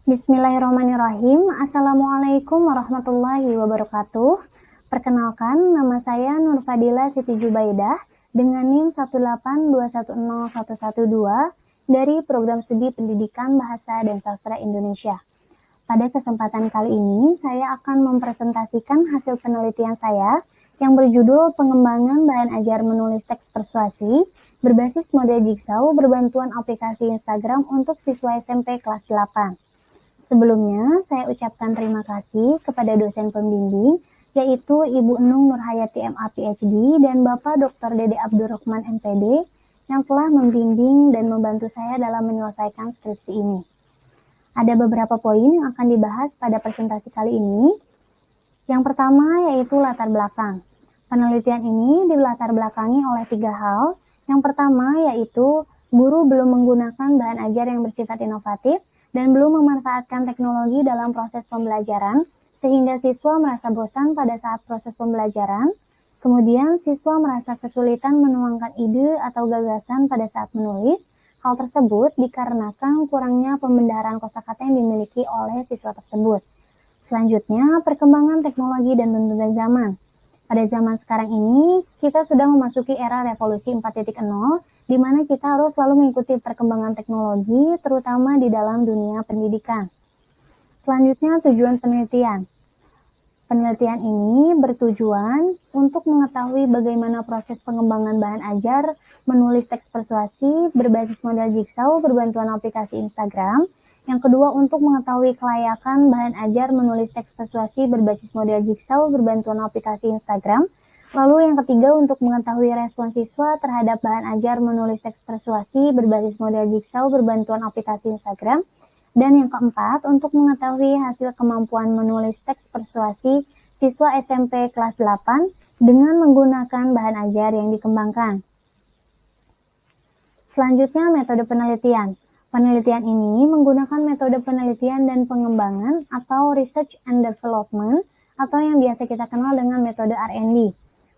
Bismillahirrahmanirrahim. Assalamualaikum warahmatullahi wabarakatuh. Perkenalkan, nama saya Nur Fadila Siti Jubaidah dengan NIM 182101112 dari Program Studi Pendidikan Bahasa dan Sastra Indonesia. Pada kesempatan kali ini, saya akan mempresentasikan hasil penelitian saya yang berjudul Pengembangan Bahan Ajar Menulis Teks Persuasi berbasis model Jigsaw berbantuan aplikasi Instagram untuk siswa SMP kelas 8. Sebelumnya, saya ucapkan terima kasih kepada dosen pembimbing, yaitu Ibu Enung Nurhayati MA PhD dan Bapak Dr. Dede Abdurrahman MPD yang telah membimbing dan membantu saya dalam menyelesaikan skripsi ini. Ada beberapa poin yang akan dibahas pada presentasi kali ini. Yang pertama yaitu latar belakang. Penelitian ini dilatar belakangi oleh 3 hal. Yang pertama yaitu guru belum menggunakan bahan ajar yang bersifat inovatif dan belum memanfaatkan teknologi dalam proses pembelajaran, sehingga siswa merasa bosan pada saat proses pembelajaran. Kemudian, siswa merasa kesulitan menuangkan ide atau gagasan pada saat menulis. Hal tersebut dikarenakan kurangnya pembendaharaan kosakata yang dimiliki oleh siswa tersebut. Selanjutnya, perkembangan teknologi dan tuntutan zaman. Pada zaman sekarang ini, kita sudah memasuki era revolusi 4.0, di mana kita harus selalu mengikuti perkembangan teknologi, terutama di dalam dunia pendidikan. Selanjutnya, tujuan penelitian. Penelitian ini bertujuan untuk mengetahui bagaimana proses pengembangan bahan ajar menulis teks persuasi berbasis model Jigsaw berbantuan aplikasi Instagram. Yang kedua, untuk mengetahui kelayakan bahan ajar menulis teks persuasi berbasis model Jigsaw berbantuan aplikasi Instagram. Lalu yang ketiga, untuk mengetahui respon siswa terhadap bahan ajar menulis teks persuasi berbasis model Jigsaw berbantuan aplikasi Instagram. Dan yang keempat, untuk mengetahui hasil kemampuan menulis teks persuasi siswa SMP kelas 8 dengan menggunakan bahan ajar yang dikembangkan. Selanjutnya, metode penelitian. Penelitian ini menggunakan metode penelitian dan pengembangan atau Research and Development atau yang biasa kita kenal dengan metode R&D.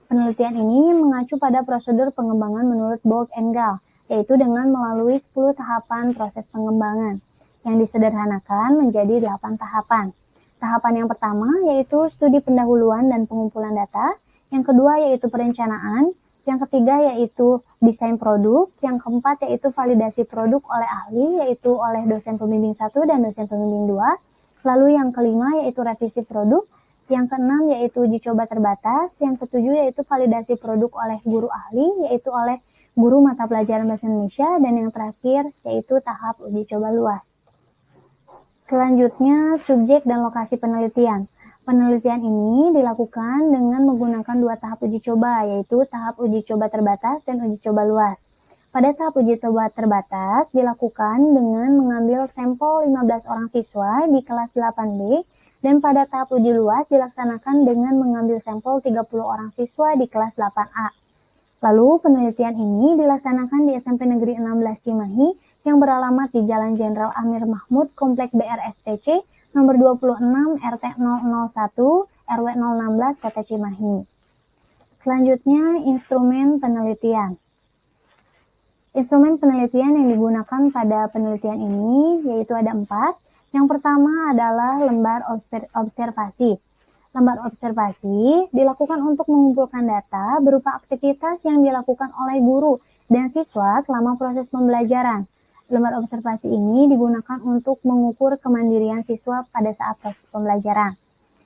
Penelitian ini mengacu pada prosedur pengembangan menurut Bolt and Gall, yaitu dengan melalui 10 tahapan proses pengembangan, yang disederhanakan menjadi 8 tahapan. Tahapan yang pertama yaitu studi pendahuluan dan pengumpulan data, yang kedua yaitu perencanaan, yang ketiga yaitu desain produk, yang keempat yaitu validasi produk oleh ahli, yaitu oleh dosen pembimbing 1 dan dosen pembimbing 2, lalu yang kelima yaitu revisi produk, yang keenam yaitu uji coba terbatas, yang ketujuh yaitu validasi produk oleh guru ahli, yaitu oleh guru mata pelajaran bahasa Indonesia, dan yang terakhir yaitu tahap uji coba luas. Selanjutnya, subjek dan lokasi penelitian. Penelitian ini dilakukan dengan menggunakan 2 tahap uji coba, yaitu tahap uji coba terbatas dan uji coba luas. Pada tahap uji coba terbatas dilakukan dengan mengambil sampel 15 orang siswa di kelas 8B, dan pada tahap uji luas dilaksanakan dengan mengambil sampel 30 orang siswa di kelas 8A. Lalu penelitian ini dilaksanakan di SMP Negeri 16 Cimahi yang beralamat di Jalan Jenderal Amir Mahmud, Komplek BRSTC, nomor 26 RT 001 RW 016 Kota Cimahi. Selanjutnya, instrumen penelitian. Instrumen penelitian yang digunakan pada penelitian ini yaitu ada 4. Yang pertama adalah lembar observasi. Lembar observasi dilakukan untuk mengumpulkan data berupa aktivitas yang dilakukan oleh guru dan siswa selama proses pembelajaran. Lembar observasi ini digunakan untuk mengukur kemandirian siswa pada saat proses pembelajaran.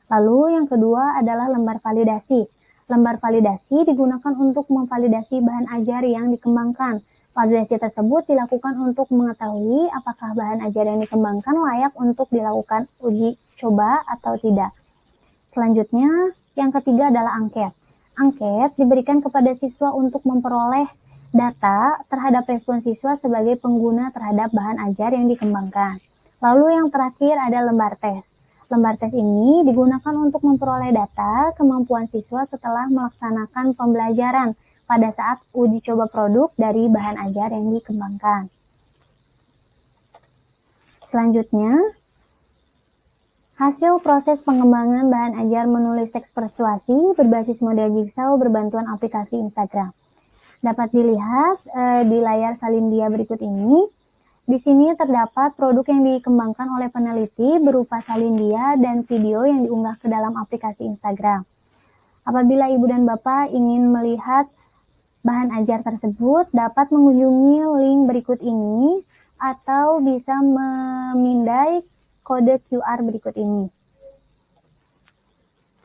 Lalu yang kedua adalah lembar validasi. Lembar validasi digunakan untuk memvalidasi bahan ajar yang dikembangkan. Validasi tersebut dilakukan untuk mengetahui apakah bahan ajar yang dikembangkan layak untuk dilakukan uji coba atau tidak. Selanjutnya, yang ketiga adalah angket. Angket diberikan kepada siswa untuk memperoleh data terhadap respon siswa sebagai pengguna terhadap bahan ajar yang dikembangkan. Lalu yang terakhir ada lembar tes. Lembar tes ini digunakan untuk memperoleh data kemampuan siswa setelah melaksanakan pembelajaran pada saat uji coba produk dari bahan ajar yang dikembangkan. Selanjutnya, hasil proses pengembangan bahan ajar menulis teks persuasi berbasis model Jigsaw berbantuan aplikasi Instagram. Dapat dilihat di layar salin dia berikut ini. Di sini terdapat produk yang dikembangkan oleh peneliti berupa salin dia dan video yang diunggah ke dalam aplikasi Instagram. Apabila Ibu dan Bapak ingin melihat bahan ajar tersebut, dapat mengunjungi link berikut ini atau bisa memindai kode QR berikut ini.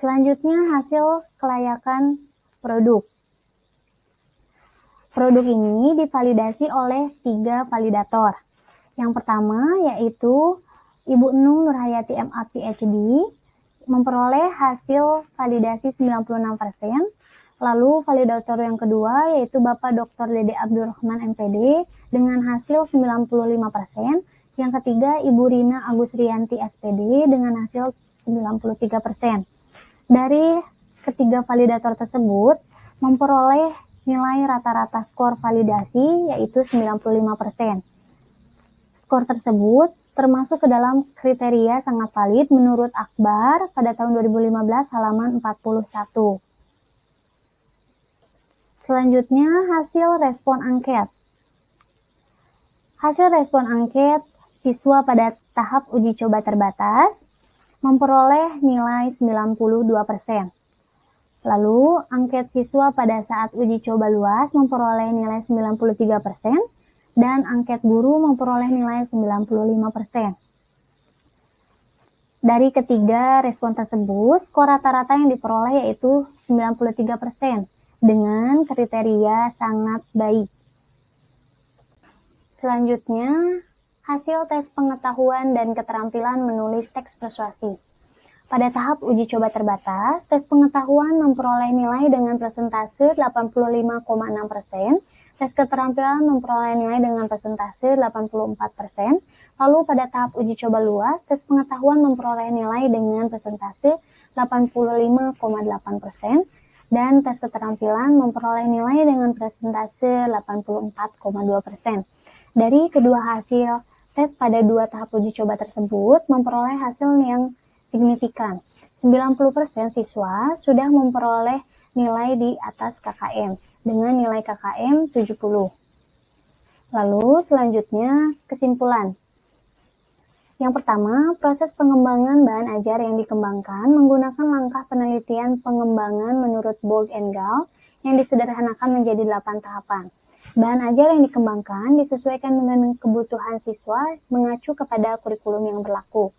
Selanjutnya, hasil kelayakan produk. Produk ini divalidasi oleh 3 validator. Yang pertama yaitu Ibu Nung Nurhayati MA PhD memperoleh hasil validasi 96%. Lalu validator yang kedua yaitu Bapak Dr. Dede Abdurrahman MPD dengan hasil 95%. Yang ketiga Ibu Rina Agus Rianti SPD dengan hasil 93%. Dari ketiga validator tersebut memperoleh nilai rata-rata skor validasi yaitu 95%. Skor tersebut termasuk ke dalam kriteria sangat valid menurut Akbar pada tahun 2015 halaman 41. Selanjutnya, hasil respon angket. Hasil respon angket siswa pada tahap uji coba terbatas memperoleh nilai 92%. Lalu, angket siswa pada saat uji coba luas memperoleh nilai 93%. Dan angket guru memperoleh nilai 95%. Dari ketiga respon tersebut, skor rata-rata yang diperoleh yaitu 93% dengan kriteria sangat baik. Selanjutnya, hasil tes pengetahuan dan keterampilan menulis teks persuasi. Pada tahap uji coba terbatas, tes pengetahuan memperoleh nilai dengan persentase 85,6%. Tes keterampilan memperoleh nilai dengan persentase 84%. Lalu pada tahap uji coba luas, tes pengetahuan memperoleh nilai dengan persentase 85,8%. Dan tes keterampilan memperoleh nilai dengan persentase 84,2%. Dari kedua hasil tes pada 2 tahap uji coba tersebut memperoleh hasil yang signifikan. 90% siswa sudah memperoleh nilai di atas KKM dengan nilai KKM 70. Lalu selanjutnya kesimpulan. Yang pertama, proses pengembangan bahan ajar yang dikembangkan menggunakan langkah penelitian pengembangan menurut Borg and Gall yang disederhanakan menjadi 8 tahapan. Bahan ajar yang dikembangkan disesuaikan dengan kebutuhan siswa mengacu kepada kurikulum yang berlaku.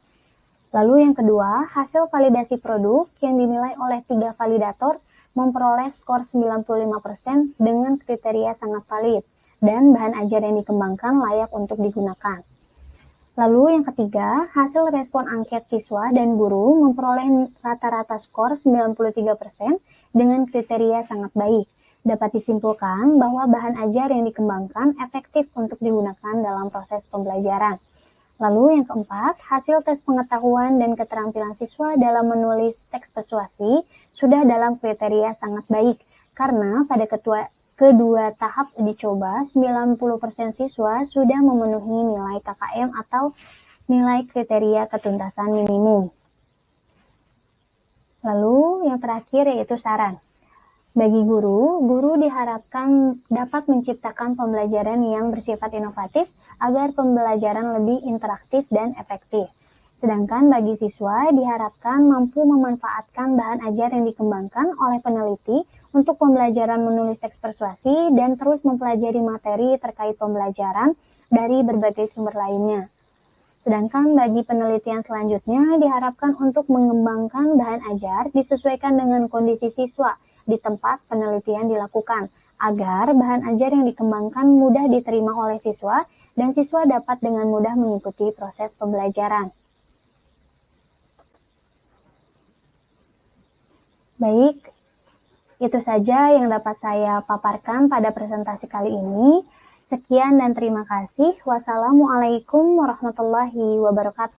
Lalu yang kedua, hasil validasi produk yang dinilai oleh 3 validator memperoleh skor 95% dengan kriteria sangat valid dan bahan ajar yang dikembangkan layak untuk digunakan. Lalu yang ketiga, hasil respon angket siswa dan guru memperoleh rata-rata skor 93% dengan kriteria sangat baik. Dapat disimpulkan bahwa bahan ajar yang dikembangkan efektif untuk digunakan dalam proses pembelajaran. Lalu yang keempat, hasil tes pengetahuan dan keterampilan siswa dalam menulis teks persuasi sudah dalam kriteria sangat baik, karena pada kedua tahap uji coba, 90% siswa sudah memenuhi nilai KKM atau nilai kriteria ketuntasan minimum. Lalu yang terakhir yaitu saran. Bagi guru diharapkan dapat menciptakan pembelajaran yang bersifat inovatif agar pembelajaran lebih interaktif dan efektif. Sedangkan bagi siswa diharapkan mampu memanfaatkan bahan ajar yang dikembangkan oleh peneliti untuk pembelajaran menulis teks persuasi dan terus mempelajari materi terkait pembelajaran dari berbagai sumber lainnya. Sedangkan bagi penelitian selanjutnya diharapkan untuk mengembangkan bahan ajar disesuaikan dengan kondisi siswa di tempat penelitian dilakukan, agar bahan ajar yang dikembangkan mudah diterima oleh siswa dan siswa dapat dengan mudah mengikuti proses pembelajaran. Baik, itu saja yang dapat saya paparkan pada presentasi kali ini. Sekian dan terima kasih. Wassalamualaikum warahmatullahi wabarakatuh.